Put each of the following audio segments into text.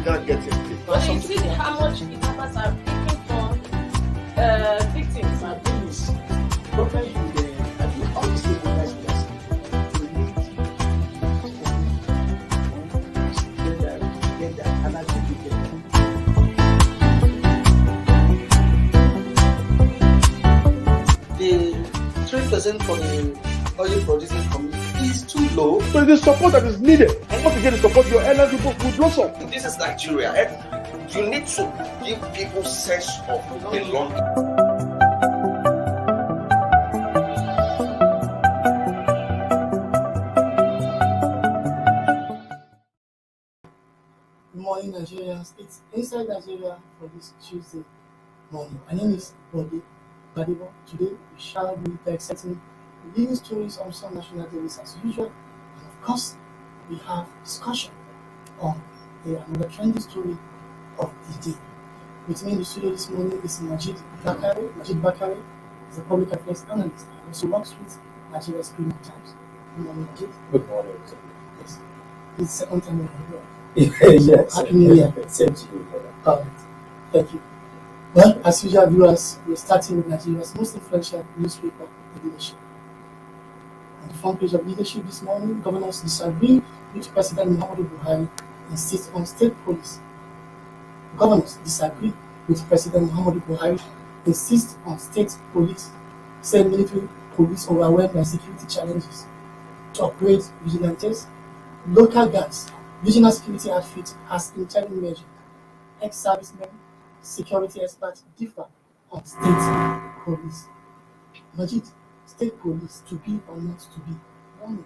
you can't get it. It's not So you something see how much kidnappers are taking from victims. My thing is, problem in the, I think all these people guys we are saying, we need to get that, and I think we get that. The 3% for the oil producing community is too low. So the support that is needed. And once you get the support, your airline people will blossom. This is Nigeria. You need to give people sense of belonging. Good morning, Nigerians. It's Inside Nigeria for this Tuesday morning. My name is Bode Badibo. Today, we shall be dissecting the leading stories on some national dailies as usual. And of course, we have discussion on another trendy story of the day. With me in the studio this morning is Majid Bakare. Majid Bakare is a public affairs analyst and also works with Nigeria's Premium Times. Good morning, Majid. Good morning. Yes. This is the second time we're here. Yes. Happy New Year. Same to you, brother. Alright, thank you. Well, as usual, viewers, we're starting with Nigeria's most influential newspaper, The Leadership. On the front page of Leadership this morning, governors disagree with President Muhammadu Buhari insists on state police. Governors disagree with President Muhammadu Buhari insists on state police, say military police overwhelmed by security challenges to operate vigilantes, local guards, regional security outfit as interim measure. Ex-servicemen, security experts differ on state police. Majid, state police to be or not to be? Warning.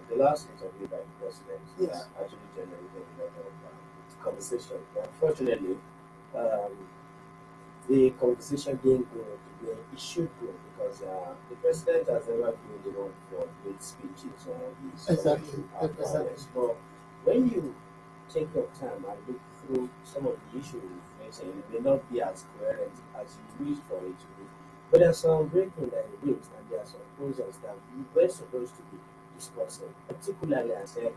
The last interview by the president Yes. actually generated a lot of conversation. Unfortunately, the conversation didn't go the way it should go because the president has never been the one for great speeches or his Exactly. violence. But when you take your time and look through some of the issues, it may not be as coherent as you wish for it to be. But there's some great things that he raised, and there are some proposals that we were supposed to be discussing. Particularly, I said,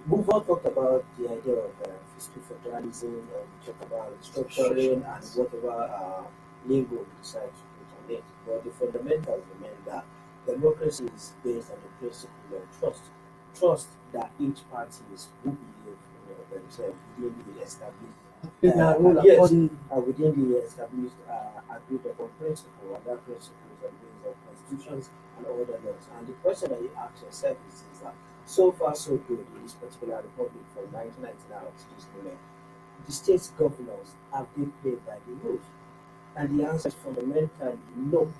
we've all talked about the idea of fiscal federalism, and we talked about structuring and whatever lingo we decide to put on it. But the fundamentals remain that democracy is based on the principle of trust. Trust that each party is who believe themselves within the established Play their role yes, accordingly. within the established agreed upon principle, and that principle is the base of constitutions and other laws. And the question that you ask yourself is that so far so good in this particular republic from 1999 up to this moment, the state governors have been played by the rules, and the answer is fundamentally no.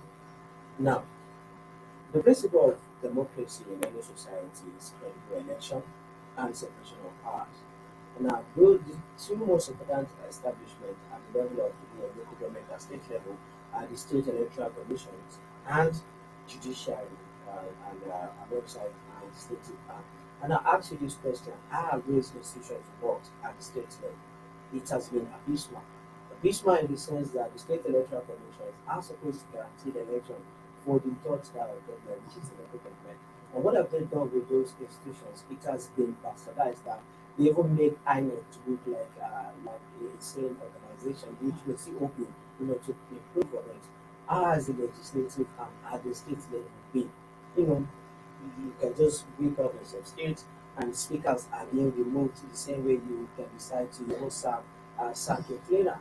Now, the principle of democracy in any society is credible election and separation of powers. Now, both the two most important establishments at the level of the local government and state level are the state electoral commissions and judiciary website and state department. And I ask you this question: how have these institutions worked at the state level? It has been abysmal. Abysmal in the sense that the state electoral commissions are supposed to guarantee the election for the third tier of government, which is the local government. And what have they done with those institutions? It has been bastardized that they even make INEC to look like a sane organization, which makes it open, to improve on it. As the legislative and at the state level be, you can just wake up in some states and speakers are being removed the same way you can decide to also sack your cleaner.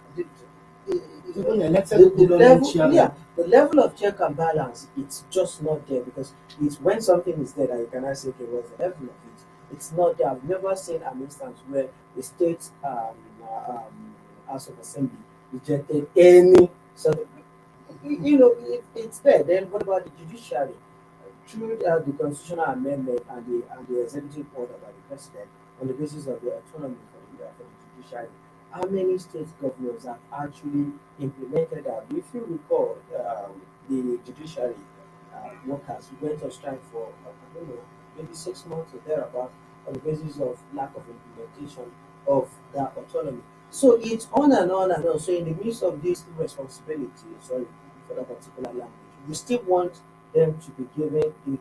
Even elected The people don't level, need chairman. yeah, the level of check and balance, it's just not there because it's when something is there that you cannot say, okay, what's the level of it? It's not there. I've never seen an instance where the state House of Assembly rejected any sort of, it's there. Then what about the judiciary? Through the constitutional amendment and the executive order by the president on the basis of the autonomy for the judiciary, how many state governors have actually implemented that? If you recall, the judiciary workers went on strike for, I don't know, maybe 6 months or thereabout on the basis of lack of implementation of that autonomy. So it's on and on and on. So in the midst of this responsibility, sorry for that particular language, we still want them to be given the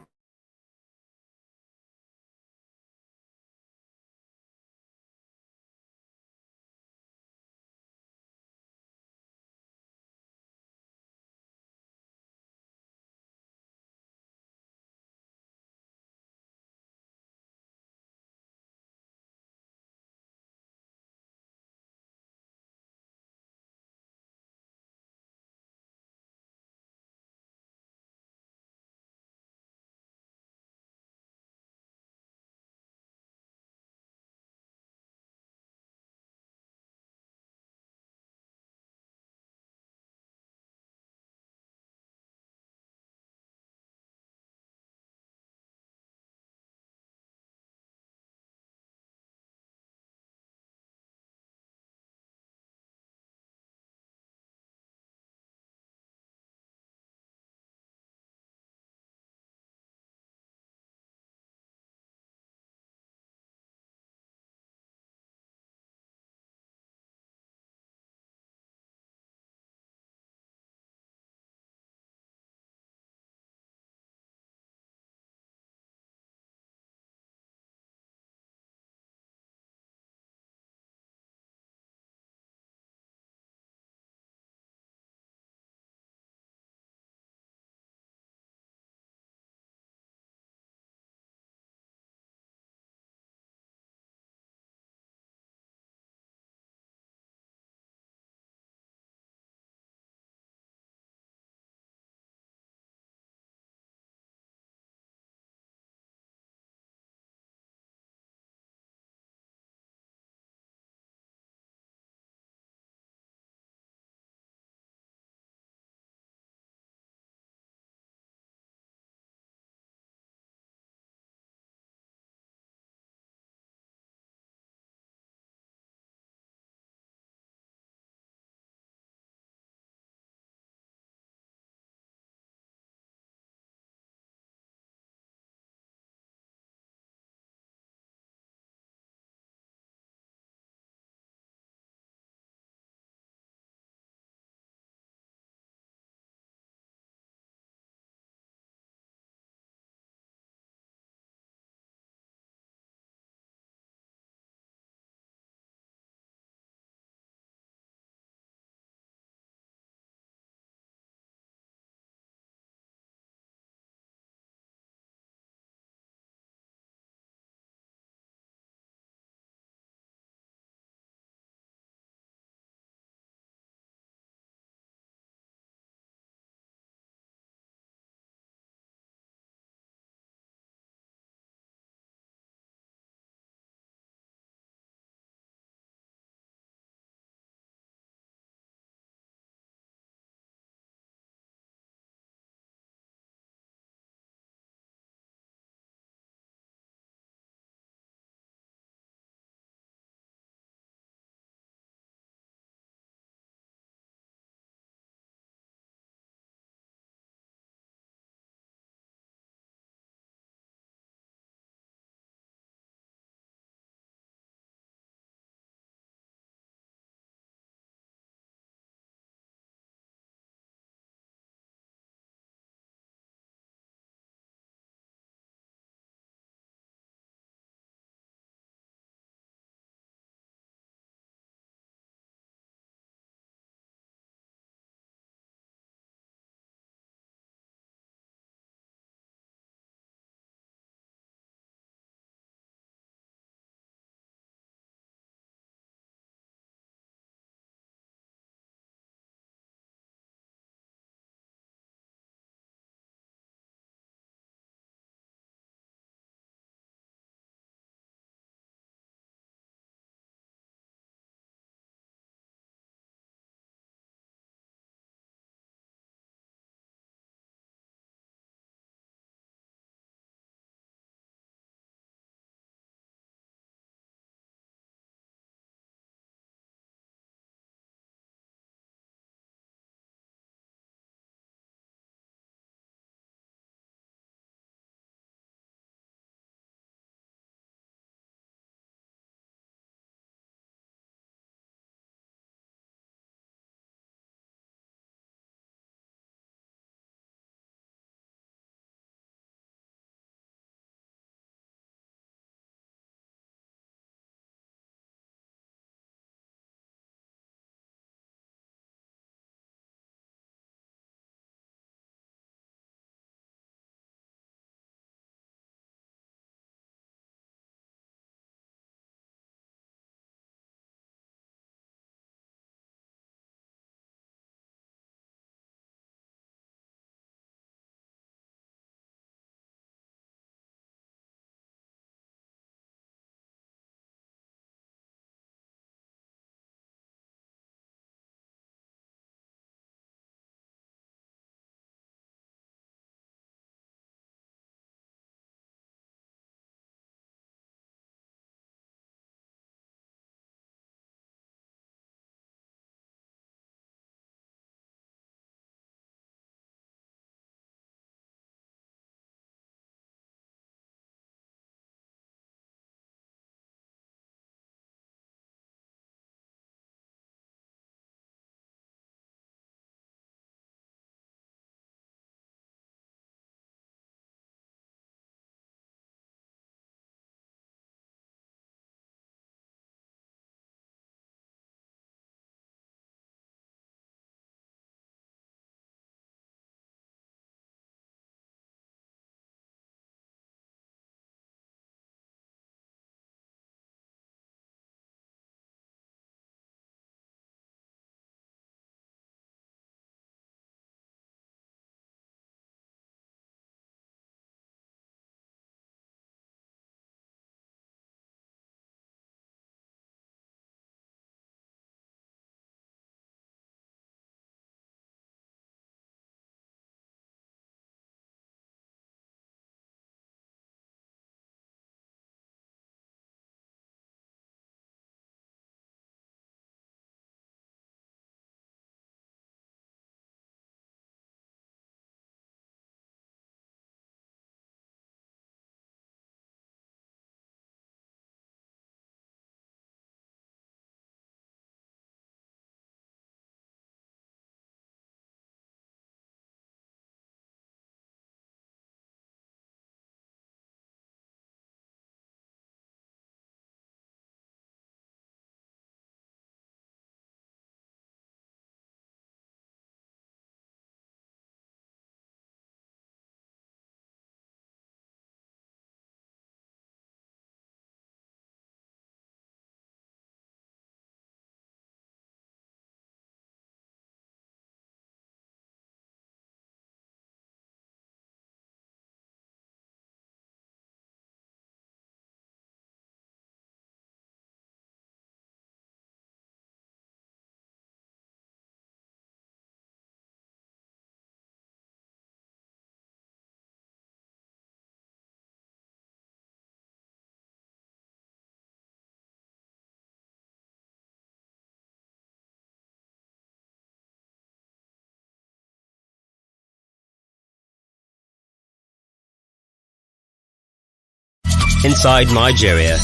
inside Nigeria,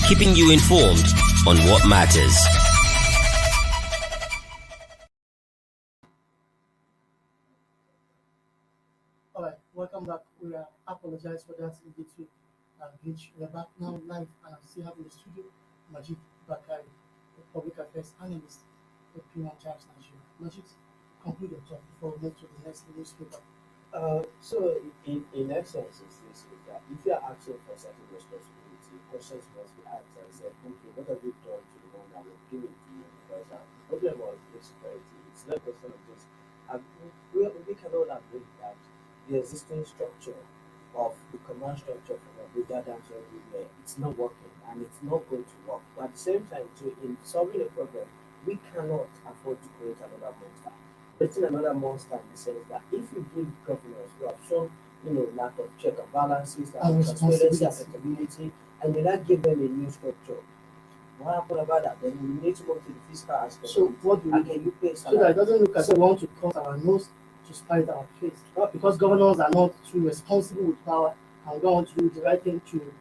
keeping you informed on what matters. All right, welcome back. We apologize for that in between glitch. We're back now live, and I'm still having the studio Majid Bakari, the public affairs analyst at Premium Times Nigeria. Majid, conclude your talk before we move to the next newspaper. So in essence, it's this is that if you are asking for certain responsibility, questions must be asked and said, okay, what have you done to the one that was given to you? Because the problem was insecurity. It's not a question of just, we can all agree that the existing structure of the command structure from a bigger than everywhere, it's not working and it's not going to work. But at the same time, too, in solving the problem, we cannot afford to create another monster. Creating another monster in the sense that if you give governors who have shown, lack of check and balances, and transparency, accountability, and you not give them a new structure, what happened about that? Then we need to go to the fiscal aspect. So what do we and can you pay so that it doesn't look as if we want to cut our nose to spite our face? Because governors are not too responsible with power and we don't want to do the right thing to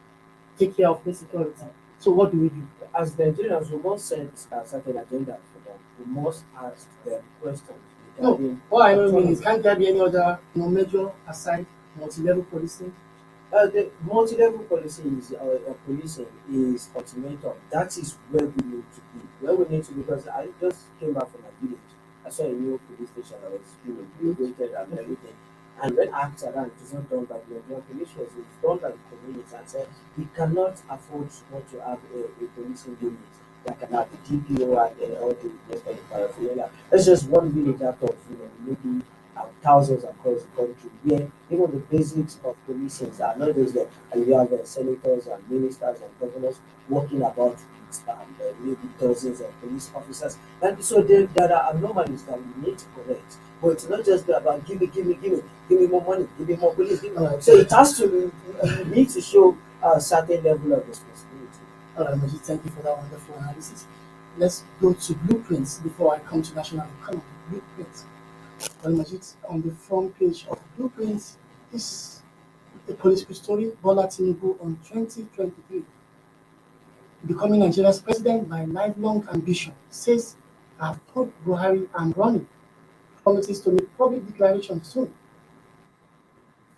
take care of the security. So what do we do? As Nigerians, we must set a certain agenda for them. We must ask them questions. No, what I mean is, can't there be any other measure aside multi-level policing? The multi-level policing is ultimatum. That is where we need to be. Where we need to be, because I just came back from my village. I saw a new police station that was renovated and everything. And when asked around, it is not done by the Nigerian police force, it's done by the community, and said we cannot afford not to have a policing unit that can have the DPO and all the rest of the paraphernalia. That's just one village out of maybe thousands across the country where even the basics of policing are not just there. And you have senators and ministers and governors working about with maybe dozens of police officers. And so there are anomalies that we need to correct. But it's not just about give me more money, give me more police. So it has to you need to show a certain level of responsibility. All right, Majid, thank you for that wonderful analysis. Let's go to blueprints before I come to national economy. Blueprints. Well, Majid, on the front page of blueprints is a political story. Bola Tinubu on 2023. Becoming Nigeria's president by lifelong ambition. Says, I've told Buhari I'm running. Promises to make public declaration soon.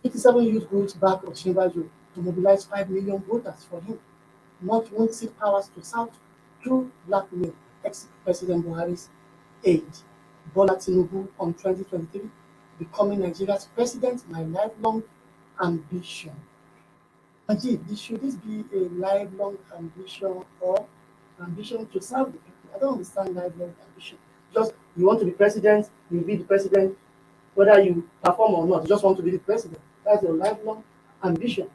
57 youth groups back Osinbajo to mobilize 5 million voters for him. Not won't seek powers to South through blackmail. Ex-President Buhari's aide. Bola Tinubu on 2023. Becoming Nigeria's president, my lifelong ambition. Ajit, should this be a lifelong ambition or ambition to serve the people? I don't understand lifelong ambition. Just you want to be president, you'll be the president, whether you perform or not, you just want to be the president. That's your lifelong ambition.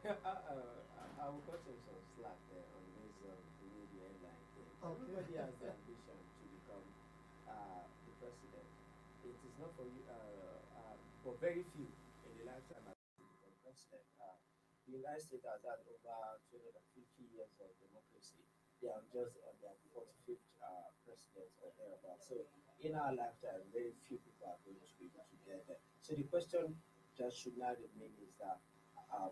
I will cut him some slack there on this media headline thing. Everybody has the ambition to become the president. It is not for you, for very few in the lifetime as the president. The United States has had over 250 years of democracy. They are just on their 45th president or thereabouts. So in our lifetime, very few people are going to be able to get there. So the question just should not remain is that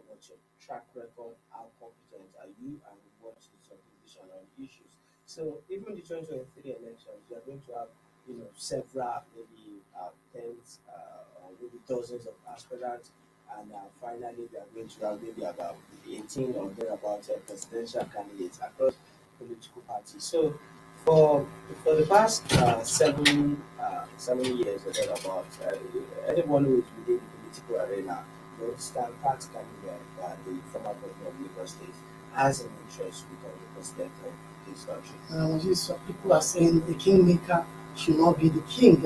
what's your track record, how competent are you, and what is your position on issues. So even the 2023 elections, you are going to have several maybe tens or maybe dozens of aspirants, and finally we are going to have maybe about 18 or thereabouts presidential candidates across political parties. So for the past 7 years or thereabouts, anyone who is within the political arena stand practically that the former governor of Lagos State has an interest to become the president of this country. Some people are saying the kingmaker should not be the king.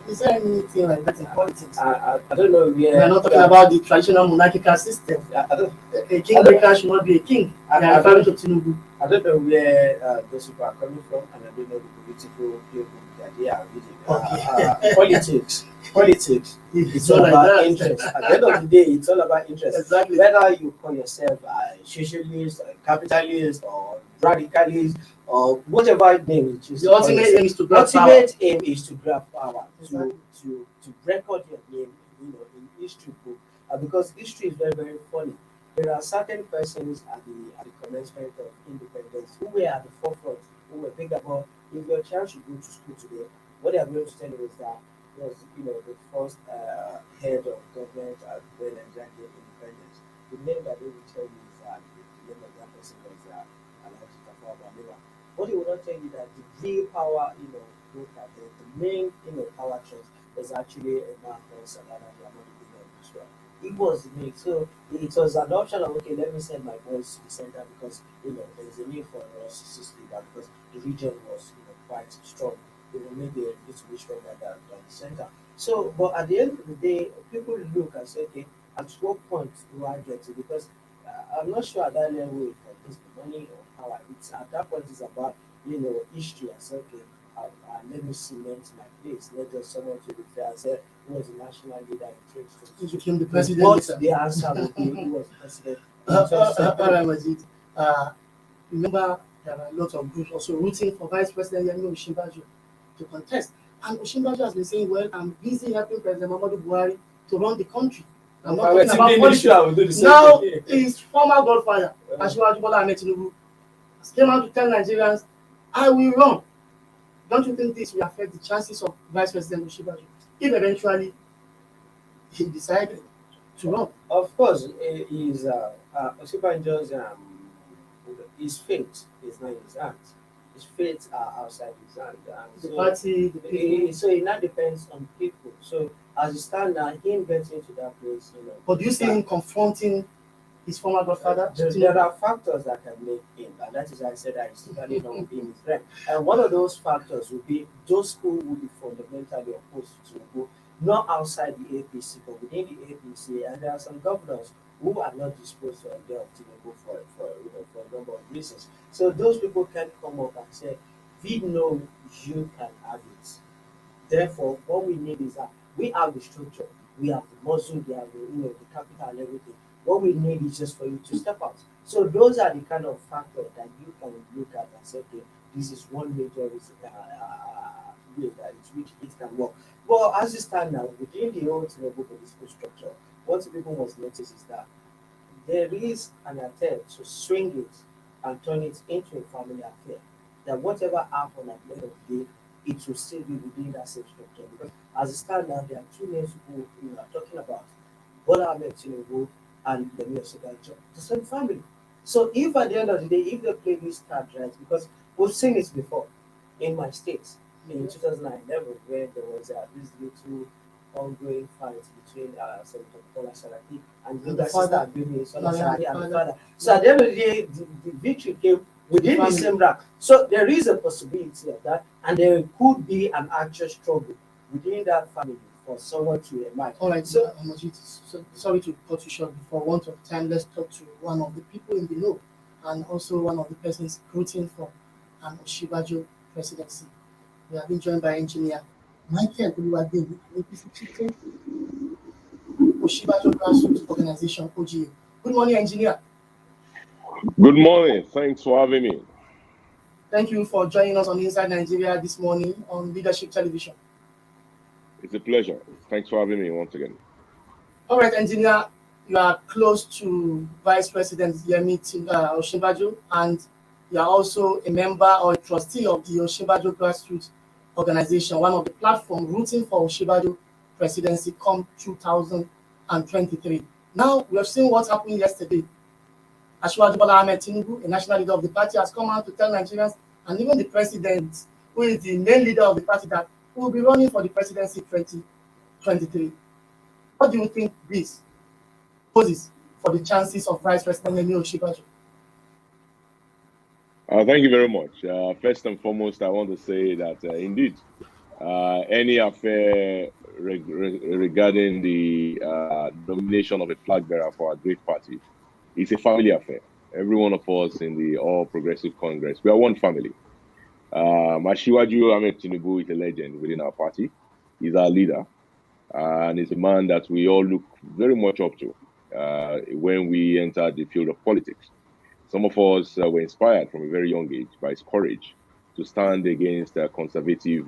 Is there anything like that in politics? I don't know where. We are not talking about the traditional monarchical system. A kingmaker should not be a king. They are referring to Tinubu. I don't know where those people are coming from, and I don't know the political people that they are reading. Politics. It's all about interest. At the end of the day, it's all about interest. Exactly. Whether you call yourself a socialist, a capitalist, or radicalist, or whatever name you choose. The ultimate aim is to grab power. Ultimate aim is to grab power. Exactly. To record your name, in history book, because history is very, very funny. there are certain persons at the commencement of independence who were at the forefront, who were big about if your child should go to school today, what they are going to tell you is that was the first head of government when Nigeria gained independence. The name that they will tell you is the name of that person was Alhaji Tafawa Balewa. But he will not tell you that the real power, look at the main, power trust was actually a man called Salana Yamadi Israel. He was the main. So it was an option of okay, let me send my boys to the center because there's a need for us to sleep because the region was quite strong. Maybe a little bit stronger than the center. So, but at the end of the day, people look and say, okay, at what point do I get to? Because I'm not sure at that level if it's the money or power. It's at that point it's about history. I say, okay, let me cement my place. Let just someone to be fair and say who was the national leader in He became the president. What the answer would be who was the president in 2017. All right, Majid. Remember, there are a lot of groups also rooting for Vice President Yemi Osinbajo to contest. And Osinbajo has been saying, well, I'm busy helping President Muhammadu Buhari to run the country. I'm not talking about politics. Now, his former godfather, Asiwaju Bola Ahmed Tinubu, came out to tell Nigerians, I will run. Don't you think this will affect the chances of Vice President Osinbajo if eventually he decided to run? Of course, Osinbajo's his fate is not in his hands. His fates are outside his hand. The party, the people. So it now depends on people. So as it stands now, him getting to that place, But do you see him confronting his former godfather? There are factors that can make him, and that is why I said that he's totally not being his friend. And one of those factors would be those who would be fundamentally opposed to Tinubu, not outside the APC, but within the APC. And there are some governors who are not disposed to endure Tinubu for a number of reasons. So those people can come up and say, we know you can have it. Therefore, what we need is that we have the structure, we have the muscle, we have the capital and everything. What we need is just for you to step out. So those are the kind of factors that you can look at and say, okay, this is one major way that which it can work. But as it stands now, within the whole Tinubu political structure, what people must notice is that there is an attempt to swing it and turn it into a family affair. That whatever happens at the end of the day, it will still be within that same structure. Because as it stands now, there are two names who are talking about Bola Ahmed Tinubu and the Osinbajo, the same family. So if at the end of the day, if they play this card right, because we've seen it before in my state in 2011, where there was this little ongoing fight between Senator Bola Saraki and the sister Abimi Saraki and the father. So at the end of the day, the victory came within the same rank. So there is a possibility of that, and there could be an actual struggle within that family for someone to emerge. All right, so sorry to cut you short. For want of time, let's talk to one of the people in the know and also one of the persons rooting for an Osinbajo presidency. We have been joined by engineer Michael Oluwademi, APC chieftain, Osinbajo Grassroots Organization, OGA. Good morning, engineer. Good morning. Thanks for having me. Thank you for joining us on Inside Nigeria this morning on Leadership Television. It's a pleasure. Thanks for having me once again. All right, engineer, you are close to Vice President Yemi Osinbajo, and you are also a member or a trustee of the Osinbajo Grassroots Organization, one of the platforms rooting for Osinbajo presidency come 2023. Now, we have seen what happened yesterday. Asiwaju Bola Ahmed Tinubu, a national leader of the party, has come out to tell Nigerians, and even the president, who is the main leader of the party, that he will be running for the presidency 2023. What do you think this poses for the chances of Vice President Yemi Osinbajo? Thank you very much. First and foremost, I want to say that indeed, any affair regarding the nomination of a flag bearer for a great party is a family affair. Every one of us in the All Progressive Congress, we are one family. Asiwaju Ahmed Tinubu is a legend within our party. He's our leader, and he's a man that we all look very much up to when we entered the field of politics. Some of us were inspired from a very young age by his courage to stand against conservative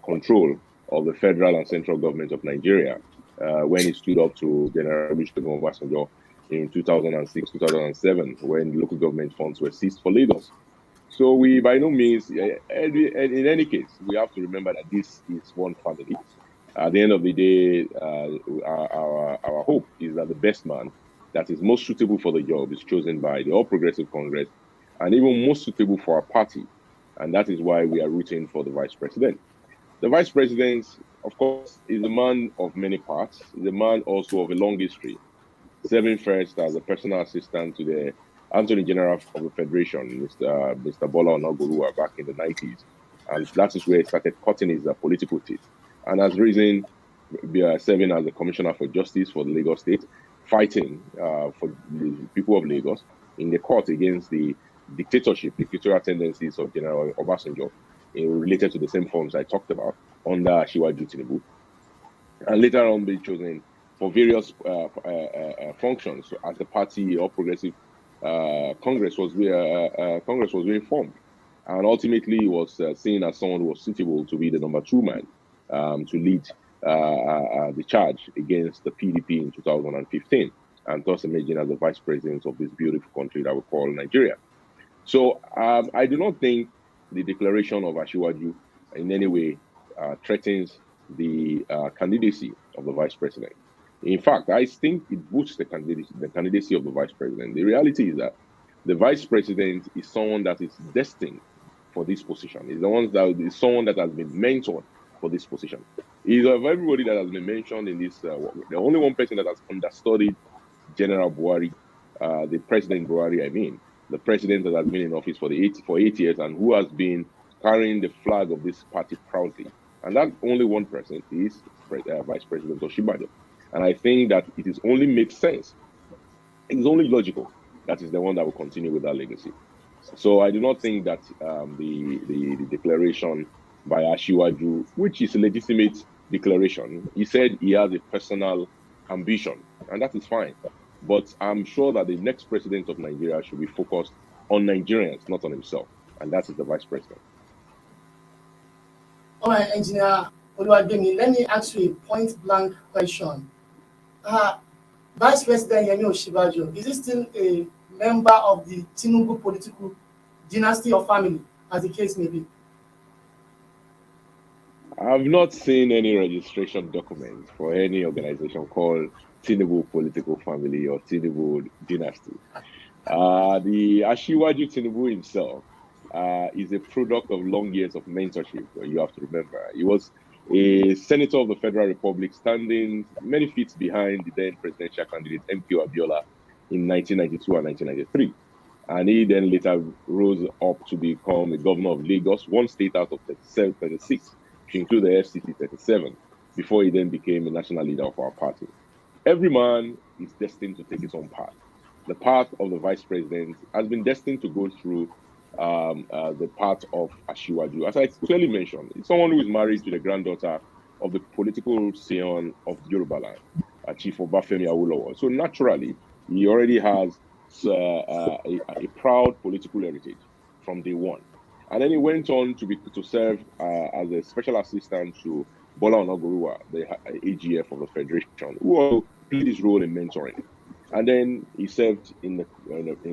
control of the federal and central government of Nigeria when he stood up to General Olusegun Obasanjo in 2006, 2007, when local government funds were seized for Lagos. So we, by no means, in any case, we have to remember that this is one family. At the end of the day, our hope is that the best man that is most suitable for the job is chosen by the All Progressive Congress, and even most suitable for our party. And that is why we are rooting for the vice president. The vice president, of course, is a man of many parts. He's a man also of a long history, serving first as a personal assistant to the Attorney General of the Federation, Mr. Bola Onaguruwa, back in the 90s. And that is where he started cutting his political teeth. And has risen, serving as the Commissioner for Justice for the Lagos State, fighting for the people of Lagos in the court against the dictatorial tendencies of General Obasanjo, related to the same forms I talked about under Asiwaju Tinubu. And later on being chosen for various functions as the party or progressive Congress was being formed, and ultimately he was seen as someone who was suitable to be the number 2 man to lead the charge against the PDP in 2015, and thus emerging as the vice president of this beautiful country that we call Nigeria. So I do not think the declaration of Asiwaju in any way threatens the candidacy of the vice president. In fact, I think it boosts the candidacy of the vice president. The reality is that the vice president is someone that is destined for this position. Is someone that has been mentored for this position. Is of everybody that has been mentioned in this. The only one person that has understudied General Buhari, the President Buhari, I mean, the president that has been in office for 8 years and who has been carrying the flag of this party proudly. And that only one person is Vice President Osinbajo. And I think that it is only makes sense. It is only logical that is the one that will continue with that legacy. So I do not think that the declaration by Asiwaju, which is a legitimate declaration, he said he has a personal ambition, and that is fine. But I'm sure that the next president of Nigeria should be focused on Nigerians, not on himself, and that is the vice president. All right, Engineer Oluwademi, let me ask you a point-blank question. Vice President Yemi Osinbajo, is he still a member of the Tinubu political dynasty or family, as the case may be? I've not seen any registration documents for any organization called Tinubu Political Family or Tinubu Dynasty. The Asiwaju Tinubu himself is a product of long years of mentorship. You have to remember, he was a senator of the Federal Republic, standing many feet behind the then presidential candidate MK Abiola in 1992 and 1993. And he then later rose up to become a governor of Lagos, one state out of 36, to include the FCT 37, before he then became a national leader of our party. Every man is destined to take his own path. The path of the vice president has been destined to go through the path of Asiwaju. As I clearly mentioned, it's someone who is married to the granddaughter of the political scion of Yoruba land, Chief Obafemi Awolowo. So naturally, he already has a proud political heritage from day one. And then he went on to serve as a special assistant to Bola Onaguruwa, the AGF of the Federation, who played his role in mentoring. And then he served in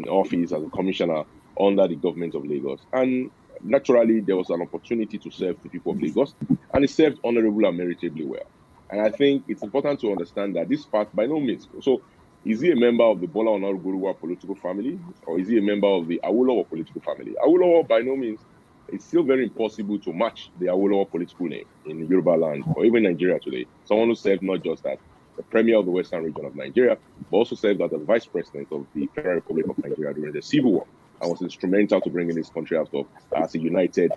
office as a commissioner under the government of Lagos. And naturally, there was an opportunity to serve the people of Lagos, and he served honorably and meritably well. And I think it's important to understand that this part, by no means, so is he a member of the Bola Onaguruwa political family, or is he a member of the Awolowo political family? Awolowo, by no means, it's still very impossible to match the Awolowo political name in Yoruba land or even Nigeria today. Someone who served not just as the premier of the western region of Nigeria, but also served as the vice president of the Federal Republic of Nigeria during the Civil War, and was instrumental to bringing this country out of as a united,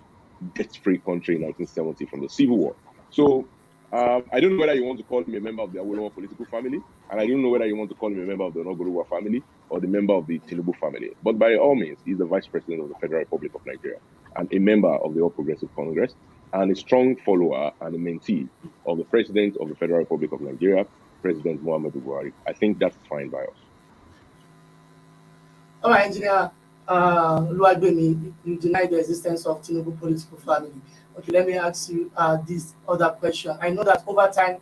debt-free country in 1970 from the Civil War. So I don't know whether you want to call him a member of the Awolowo political family, and I don't know whether you want to call him a member of the Onaguruwa family or the member of the Tinubu family. But by all means, he's the vice president of the Federal Republic of Nigeria and a member of the All Progressive Congress and a strong follower and a mentee of the president of the Federal Republic of Nigeria, President Muhammadu Buhari. I think that's fine by us. All right, Engineer Oluwademi, you deny the existence of Tinubu political family. Okay, let me ask you this other question. I know that over time,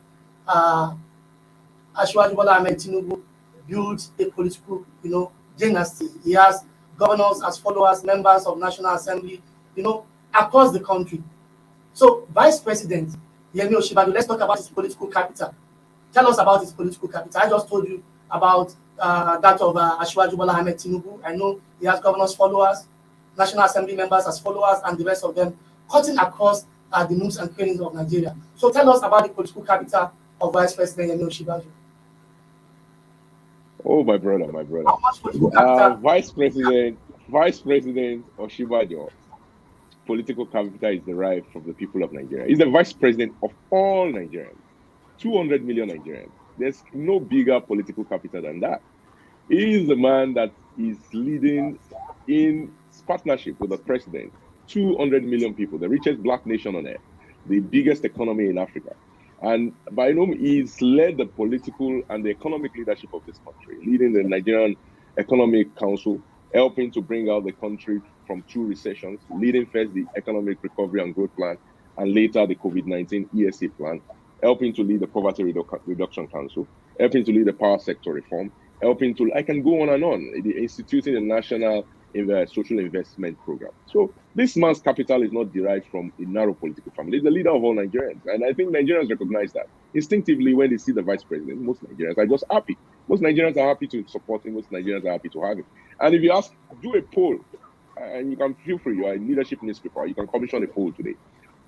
Asiwaju Bola Ahmed Tinubu built a political, dynasty. He has governors as followers, members of National Assembly, across the country. So, Vice President Yemi Osinbajo, let's talk about his political capital. Tell us about his political capital. I just told you about that of Asiwaju Bola Ahmed Tinubu. I know he has governors followers, National Assembly members as followers, and the rest of them cutting across the nooks and crannies of Nigeria. So tell us about the political capital of Vice President Yemi Osinbajo. Oh, my brother, my brother. How much political capital? Vice President Osinbajo political capital is derived from the people of Nigeria. He's the vice president of all Nigerians, 200 million Nigerians. There's no bigger political capital than that. He is the man that is leading in partnership with the president, 200 million people, the richest black nation on earth, the biggest economy in Africa. And by no means, he's led the political and the economic leadership of this country, leading the Nigerian Economic Council, helping to bring out the country from 2 recessions, leading first the Economic Recovery and Growth Plan, and later the COVID-19 ESA plan, helping to lead the Poverty Reduction Council, helping to lead the power sector reform, helping to, I can go on and on, instituting the National Social Investment Program. So this man's capital is not derived from a narrow political family. He's the leader of all Nigerians. And I think Nigerians recognize that. Instinctively, when they see the vice president, most Nigerians are just happy. Most Nigerians are happy to support him. Most Nigerians are happy to have him. And if you ask, do a poll, and you can feel free, you're a leadership newspaper, you can commission a poll today.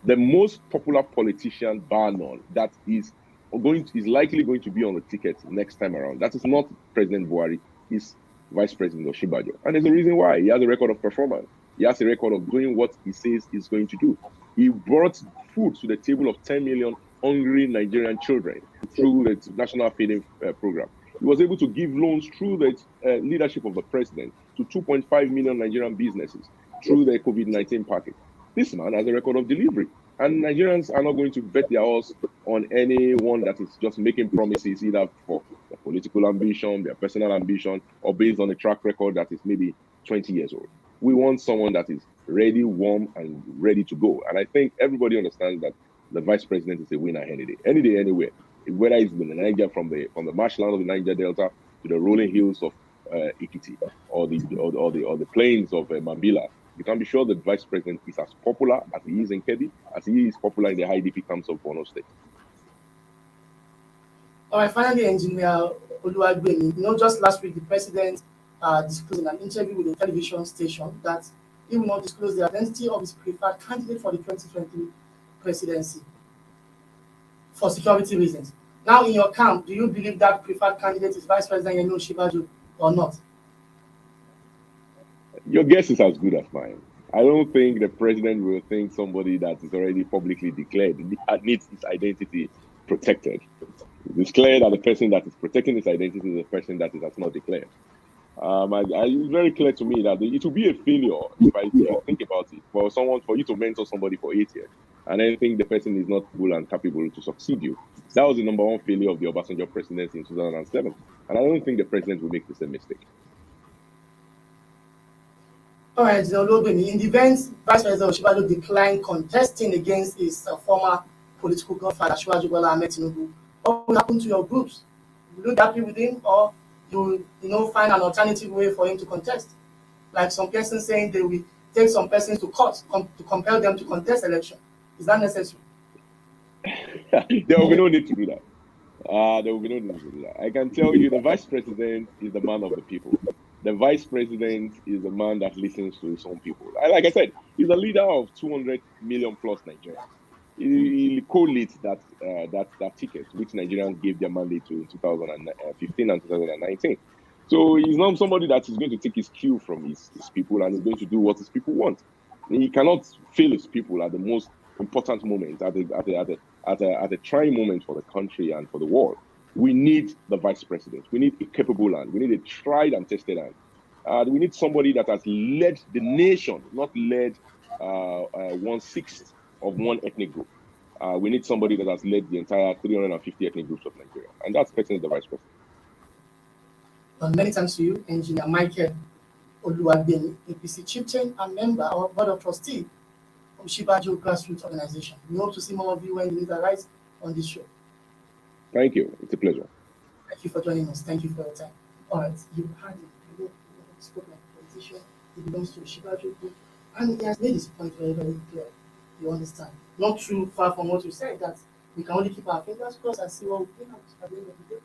The most popular politician, bar none, that is likely going to be on the ticket next time around. That is not President Buhari, is Vice President Osinbajo. And there's a reason why. He has a record of performance. He has a record of doing what he says he's going to do. He brought food to the table of 10 million hungry Nigerian children through the National Feeding Program. He was able to give loans through the leadership of the president to 2.5 million Nigerian businesses through the COVID-19 package. This man has a record of delivery. And Nigerians are not going to bet their horse on anyone that is just making promises, either for their political ambition, their personal ambition, or based on a track record that is maybe 20 years old. We want someone that is ready, warm, and ready to go. And I think everybody understands that the vice president is a winner any day, anywhere. Whether it's in Niger, from the marshland of the Niger Delta to the rolling hills of Ikiti, or the plains of Mambila, you can be sure the vice president is as popular as he is in Kebbi, as he is popular in the high DP camps of Borno State. All right, finally, Engineer Oluwagbemi, just last week the president disclosed in an interview with a television station that he will not disclose the identity of his preferred candidate for the 2023 presidency for security reasons. Now, in your camp, do you believe that preferred candidate is Vice President Yemi Osinbajo or not? Your guess is as good as mine. I don't think the president will think somebody that is already publicly declared needs his identity protected. It's clear that the person that is protecting his identity is the person that is not declared. It's very clear to me that it will be a failure if I think about it for you to mentor somebody for 8 years and then think the person is not able and capable to succeed you. That was the number one failure of the Obasanjo presidency in 2007, and I don't think the president will make the same mistake. All right, in the event Vice President Osinbajo declined contesting against his former political godfather, Asiwaju Bola Ahmed Tinubu, what will happen to your groups? Will you be happy with him, or you find an alternative way for him to contest? Like some persons saying they will take some persons to court to compel them to contest election. Is that necessary? There will be no need to do that. There will be no need to do that. I can tell you the vice president is the man of the people. The vice president is the man that listens to his own people. Like I said, he's a leader of 200 million plus Nigerians. He co-leads that ticket, which Nigerians gave their mandate to in 2015 and 2019. So he's not somebody that is going to take his cue from his people and is going to do what his people want. He cannot fail his people at the most important moment, at a trying moment for the country and for the world. We need the vice president. We need a capable hand. We need a tried and tested hand. We need somebody that has led the nation, not led 1/6 of one ethnic group. We need somebody that has led the entire 350 ethnic groups of Nigeria. And that's person the vice president. Many thanks to you, Engineer Michael Oluwagbemi, APC chieftain and member of Board of Trustees of Osinbajo Grassroots Organization. We hope to see more of you when the need arises on this show. Thank you. It's a pleasure. Thank you for joining us. Thank you for your time. all right, you had it, you spoke like a politician, he belongs to a Shibaji group, and he has made his point very, very clear. You understand? Not too far from what you said, that we can only keep our fingers crossed and see what will bring out at the end of the day.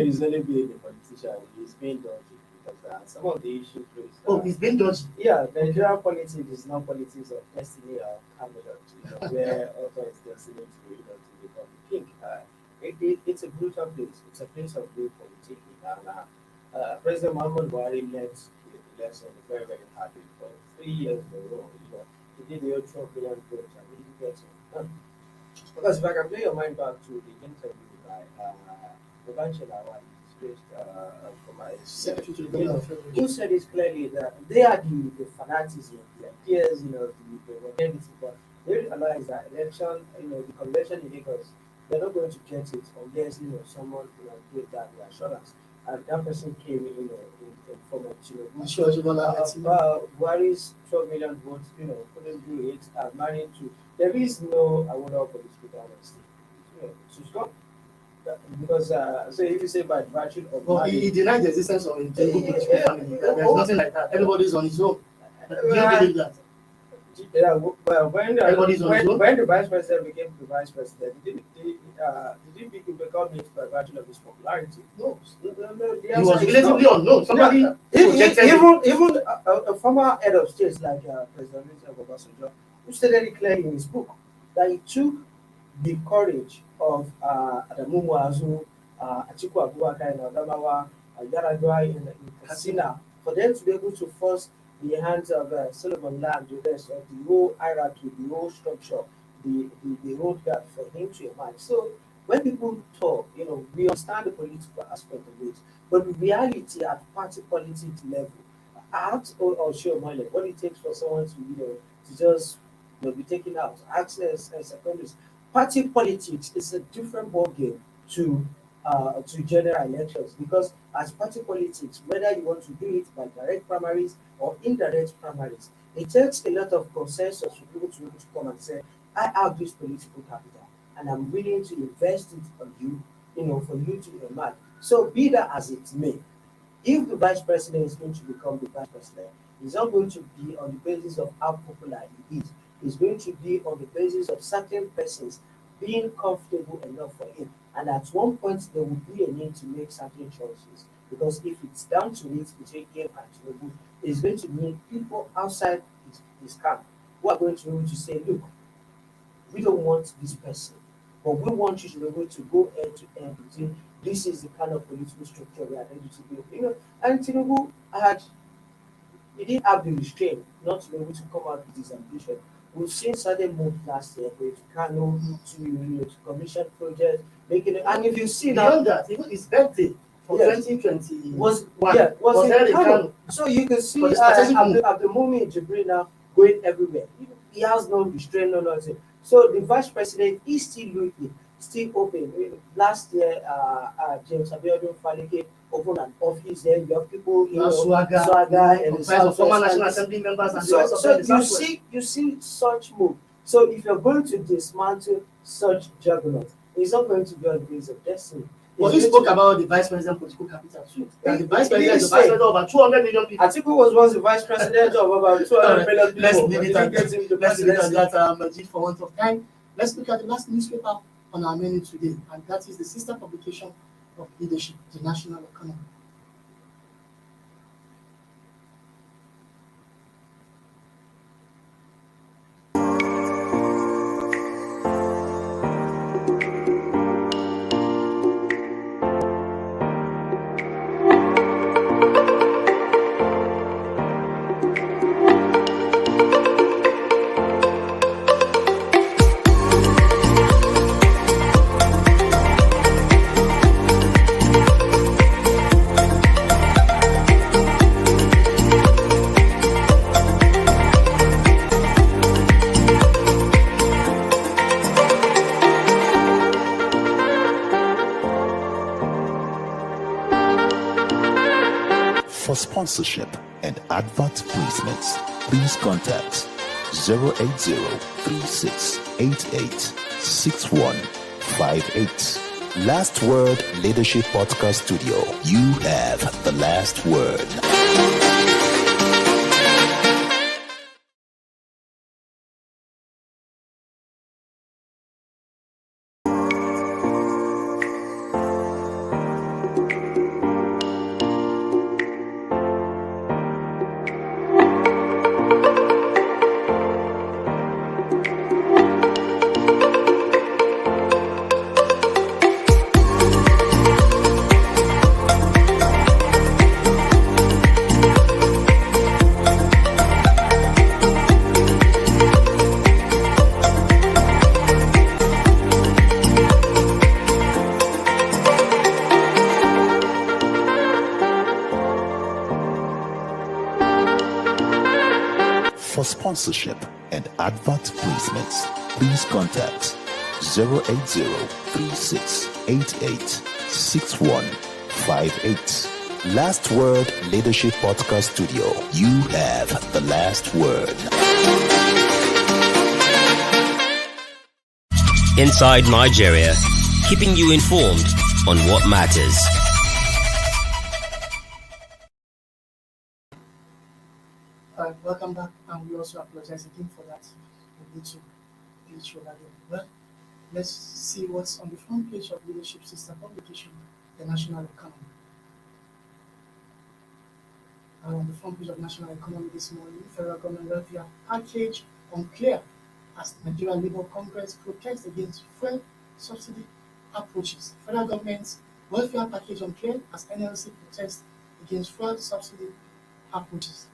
He's only being a politician. He's being dodgy because some of the issues raised. Oh, he's been dodgy. Yeah, Nigerian politics is not politics of destiny or Camelot, where author is destined to become king. It's a brutal place. It's a place of real politics. And President Muhammad Buhari led the election very, very hardly for 3 years in a row. He did the ultra brilliant vote and he didn't get it. Because if I can play your mind back to the interview by Babanchi Lawal, from my Secretary to the Governor of Federation. who said it clearly that they are the fanaticism, the ideas, the modernity, but they realize that election, the convention in Lagos, they're not going to get it unless someone gave that assurance. And that person came in from Buhari's 12 million votes, couldn't do it, and managed to. There is no award for this people honesty. To stop. Because so if you say by virtue of he denied the existence of a political family. There's nothing like that. Everybody's on his own. Do you believe that? Yeah, well, when the vice president became the vice president, he didn't become it by virtue of his popularity. No, He was relatively unknown. Somebody even a former head of state like President Obasanjo, who stated it clearly in his book that it took the courage of Adamu Muazu, Atiku Abubakar in Adamawa, Yaradua in Katsina, for them to be able to force the hands of Solomon Land, the rest of the whole hierarchy, the whole structure, the roadmap for him to emerge. So when people talk, we understand the political aspect of it, but the reality at party politics level, ask or show money what it takes for someone to just be taken out. Ask secondaries. Party politics is a different ballgame to general elections, because as party politics, whether you want to do it by direct primaries or indirect primaries, it takes a lot of consensus for people to be able to come and say, I have this political capital and I'm willing to invest it on you, for you to emerge. So be that as it may, if the vice president is going to become the vice president, it's not going to be on the basis of how popular he is. It's going to be on the basis of certain persons being comfortable enough for him. And at one point, there will be a need to make certain choices. Because if it's down to it between him and Tinubu, it's going to mean people outside his camp who are going to be able to say, look, we don't want this person, but we want you to be able to go end to end between this is the kind of political structure we are ready to build. And Tinubu he didn't have the restraint not to be able to come out with his ambition. We've seen certain moves last year with Kano to commission projects, making it. And if you see beyond that, even his birthday for 2020 was in Kano. So you can see at the moment Jibril now going everywhere. He has no restraint, no nothing. So the vice president is still looking, still open. Last year, James Abiodun Faleke opened an office there. You have people, Swagger and the former National Assembly members and the rest of so you see such move. So if you're going to dismantle such juggernaut, it's not going to be on the base of destiny. Well, he spoke about the vice president political capital too. The vice president is the vice president of about 200 million people. Atiku was once the vice president of about 200 million people. Let's leave it at that, Majid, for want of time. Let's look at the last newspaper on our menu today, and that is the sister publication of Leadership, the National Economy. For sponsorship and advert placements, please contact 080-3688-6158. Last Word Leadership Podcast Studio. You have the last word. For sponsorship and advert placements, please contact 080-3688-6158. Last Word Leadership Podcast Studio. You have the last word. Inside Nigeria, keeping you informed on what matters. Welcome back, and we also apologize again for that little glitch over there. Well, let's see what's on the front page of Leadership Sister publication, the National Economy. On the front page of National Economy this morning, federal government welfare package unclear as Nigeria Labour Congress protests against fuel subsidy approaches. Federal government's welfare package unclear as NLC protests against fuel subsidy approaches.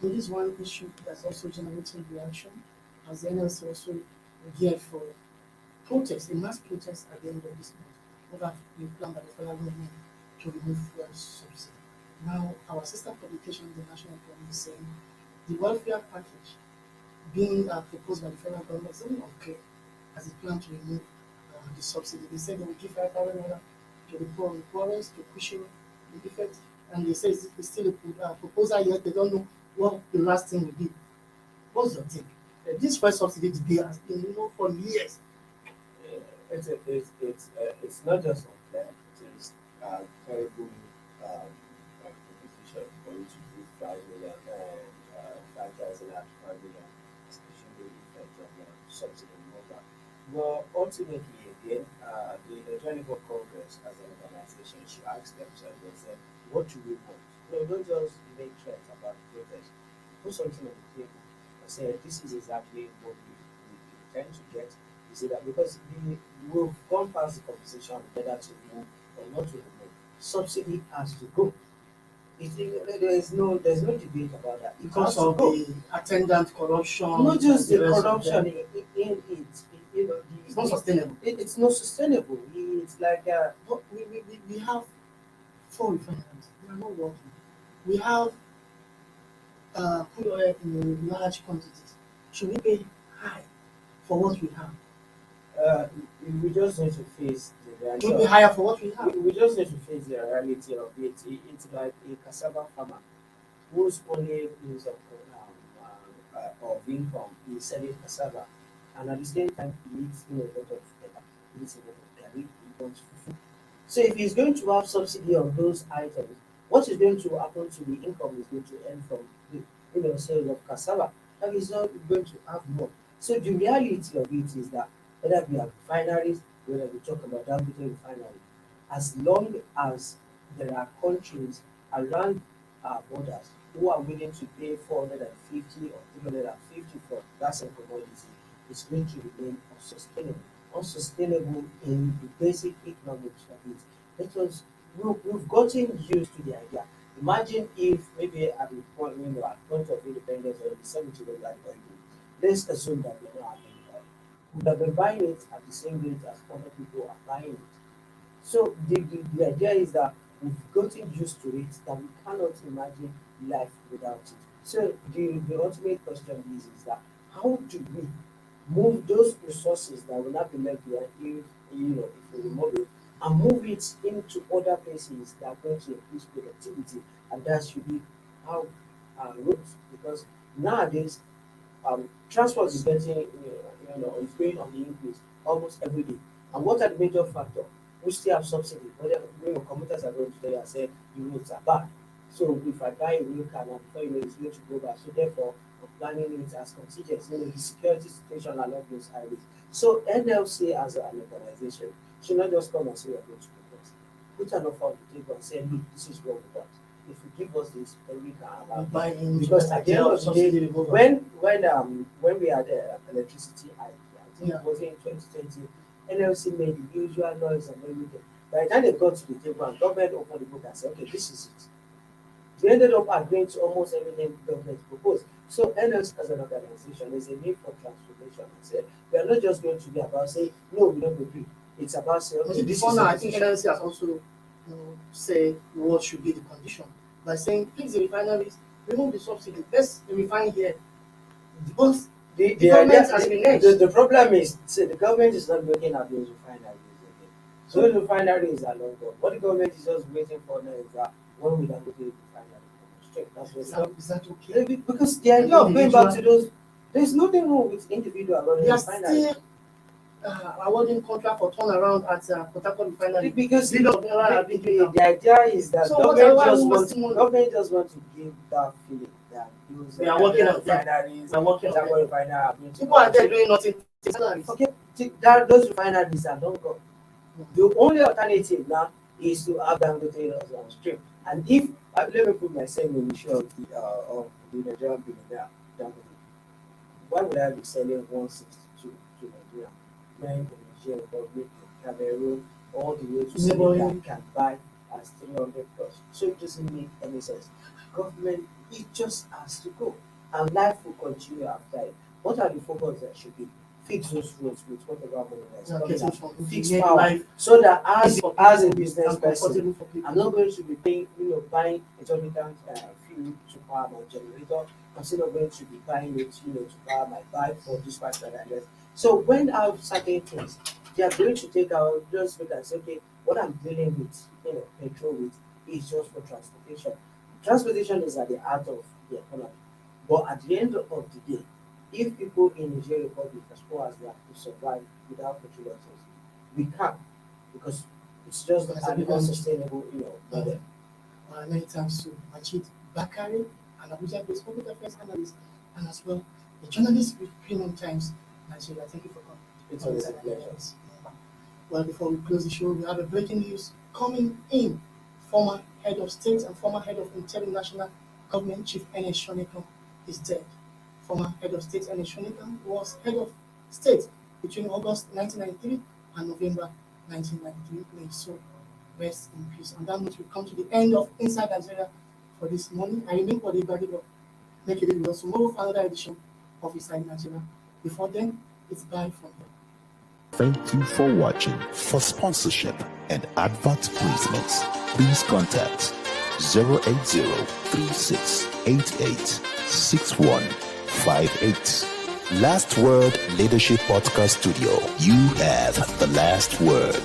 There is one issue that's also generating reaction as the NLC also geared for protest, a mass protest at the end of this month over the plan by the federal government to remove fuel subsidy. Now, our sister publication, the National Economy, is saying the welfare package being proposed by the federal government is only unclear as it plans to remove the subsidy. They said they will give 5,000 naira to the poor and poorest to cushion the effect, and they say it's still a proposal yet. They don't know what the last thing will be. What's your take? This fuel subsidy debate has been, for years. It's not just unfair, it is terrible proposition for you to give 5 million and 5,000 and 5 million, especially the effect of subsidy number. But ultimately, again, the Electoral Congress as an organization should ask themselves and say, what do we want? No, don't just make threats about protest. Put something on the table and say, this is exactly what we intend to get. You see that because we've gone past the conversation whether to remove or not to remove. Subsidy has to go. There's no debate about that. Because of the attendant corruption. Not just the corruption in it. It's not sustainable. It's not sustainable. It's like we have 4 refineries. They are not working. We have crude oil in large quantities. Should we pay high for what we have? We just need to face the reality. Should be higher for what we have. We just need to face the reality of it. It's like a cassava farmer whose only means of income is selling cassava, and at the same time he eats a lot of pepper, he eats a lot of garlic, he wants fufu. So if he's going to have subsidy on those items, what is going to happen to the income is going to earn from the sales of cassava, and he's not going to have more. So the reality of it is that whether we have refineries, whether we talk about Dangote refinery, as long as there are countries around our borders who are willing to pay 450 or 350 for that same commodity, it's going to remain unsustainable. Unsustainable in the basic economics of it. Because we've gotten used to the idea. Imagine if maybe at the point, at point of independence or the 70 like oil, let's assume that we're not having oil. We would have been buying it at the same rate as other people are buying it. So the idea is that we've gotten used to it that we cannot imagine life without it. So the ultimate question is that how do we move those resources that will not be left behind if we remove it and move it into other places that are going to increase productivity, and that should be how roads, because nowadays transport is getting is going on the increase almost every day. And what are the major factors? we still have subsidy. When commuters are going to tell you and say the roads are bad. So if I buy a new car now, before you know it's going to go back. So therefore, I'm planning it as contingency, the security situation along those highways. So NLC as an organization should not just come and say we're going to do this. Put an offer on the table and say, look, this is what we want. If you give us this, then we can allow it. Because at the end of the day, when we had electricity, I think it was in 2020, NLC made the usual noise and everything. By the time they got to the table and government opened the book and said, okay, this is it. They ended up agreeing to almost everything government proposed. So NLC as an organization, there's a need for transformation. And say, we are not just going to be about saying, no, we don't agree. It's about saying, okay, this is I think NLC has also say what should be the condition by saying, please, the refineries, remove the subsidy. Let's refine here. Because the government has been next. The problem is, the government is not looking at those refineries again. So the refineries are long gone. What the government is just waiting for now is that when we don't go to the refinery straight. That's what is that okay? Because the idea of going back to those, there's nothing wrong with individual running refineries. Awarding contract for turnaround at Port Harcourt refinery because the idea is that government just want to give that feeling that those we are working on refineries, people are there doing nothing. Okay, those refineries are not gone. The only alternative now is to have them containers on stream. And if let me put myself in the shoe of the Nigerian billionaire, why would I be selling 162 to Nigeria? When the Nigerian Republic, Cameroon, all the way to Senegal can buy as 300 plus. So it doesn't make any sense. Government, it just has to go. And life will continue after it. What are the focus that should be? Fix those roads with whatever money that is coming. Fix power. So that as a business person, I'm not going to be paying, buying exorbitant fuel to power my generator. I'm still not going to be buying it, to power my bike for dispatch that I get. So when I have certain things, they are going to take out just look and say, okay, what I'm dealing with, petrol with is just for transportation. Transportation is at the heart of the economy. But at the end of the day, if people in Nigeria Republic, as poor as they are, to survive without petrol, we can't, because it's just an unsustainable, model. Many thanks to Majid Bakari, an Abuja-based public affairs analyst, and as well a journalist with Premium Times Nigeria. Thank you for coming. It's always a pleasure. Well, before we close the show, we have a breaking news coming in. Former head of state and former head of interim national government, Chief N.S. Shonekan, is dead. Former head of state N.S. Shonekan was head of state between August 1993 and November 1993. May so rest in peace. On that note, we come to the end of Inside Nigeria for this morning. I remain for the Badigo. Make it with us tomorrow for another edition of Inside Nigeria. Before then, it's bye from here. Thank you for watching. For sponsorship and advert placements, please contact 080-3688-6158. Last Word Leadership Podcast Studio. You have the last word.